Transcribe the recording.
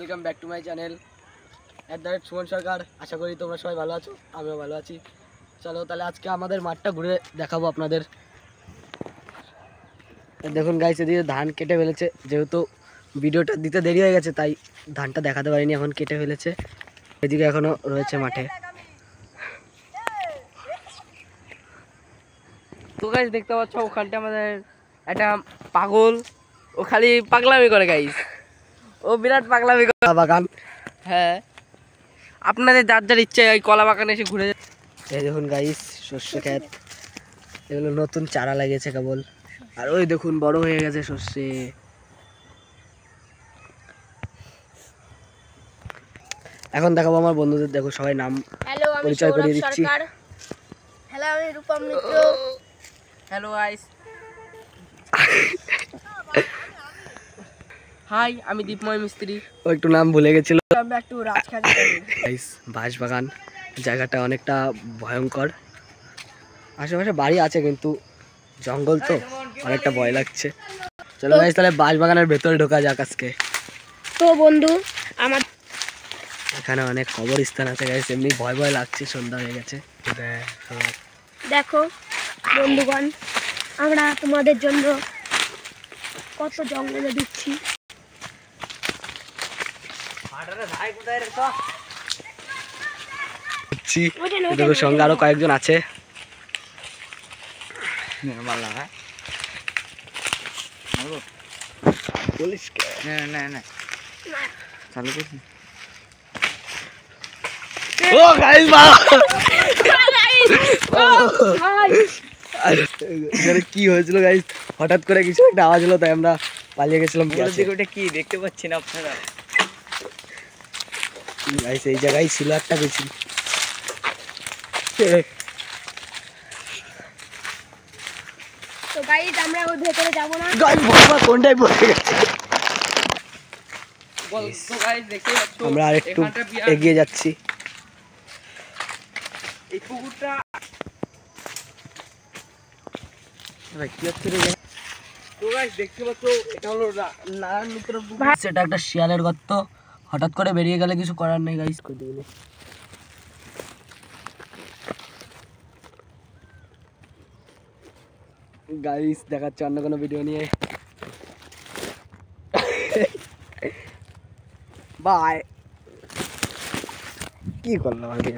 Welcome back to my channel Suman Sarkar. আশা করি তোমরা সবাই ভালো আছো, আমিও ভালো আছি। চলো তাহলে আজকে আমাদের মাঠটা ঘুরে দেখাবো আপনাদের। দেখুন গাইস, এদিকে ধান কেটে ফেলেছে, যেহেতু ভিডিওটা দিতে দেরি হয়ে গেছে তাই ধানটা দেখাতে পারিনি, এখন কেটে ফেলেছে। এদিকে এখনো রয়েছে মাঠে। তো গাইস দেখতে পাচ্ছ ওখানটা আমাদের একটা পাগল, ও খালি পাগলামি করে গাইস, ও বিরাট পাগলামি করে। বাগান, হ্যাঁ, আপনাদের যার যার ইচ্ছে এই কলা বাগানে এসে ঘুরে। এই দেখুন গাইস সর্ষে ক্ষেত, এগুলো নতুন চারা লাগিয়েছে কেবল। আর ওই দেখুন বড় হয়ে গেছে সর্ষে। এখন দেখাবো আমার বন্ধুদের, দেখো সবাই নাম পরিচয় করিয়ে দিচ্ছি। হ্যালো, আমি রূপম মিত্র। হ্যালো গাইস, হাই আমি দীপময় মিস্ত্রি। ও একটু নাম ভুলে গেছিল। একটু রাজখালি গাইস বাঁশবাগান, জায়গাটা অনেকটা ভয়ঙ্কর। আশেপাশে বাড়ি আছে কিন্তু জঙ্গল তো অনেকটা ভয় লাগছে। চলো গাইস তাহলে বাঁশবাগানের ভেতরে ঢোকা যাক আজকে। তো বন্ধু আমার এখানে অনেক কবরস্থান আছে গাইস, এমনি ভয় ভয় লাগছে, সন্ধ্যা হয়ে গেছে। দেখো বন্ধুগণ, আমরা তোমাদের জন্য কত জঙ্গলে দিচ্ছি। দেখো সঙ্গে আরো কয়েকজন আছে। ও গাইস কি হয়েছিল গাইস, হঠাৎ করে কিছু একটা আওয়াজ হলো তাই আমরা পালিয়ে গেছিলাম। ওটা কি দেখতে পাচ্ছেন আপনারা? গাইস এই জায়গায় ছিল একটা কিছু। তো গাইস আমরা ওর ভেতরে যাব না। গাইস বাবা কোনটাই পড়ে গেছে। তো গাইস দেখতে পাচ্ছ আমরা আরেকটু এগিয়ে যাচ্ছি। এই পুকুরটা তো গাইস দেখতে পাচ্ছ এটা হলো নারায়ণ মিত্র পুকুর। সেটা একটা শিয়ালের গর্ত, হঠাৎ করে বেরিয়ে গেলে কিছু করার নেই গাইস। গাইস দেখাচ্ছে অন্য কোনো ভিডিও নিয়ে। বাই। কি করলাম আমি?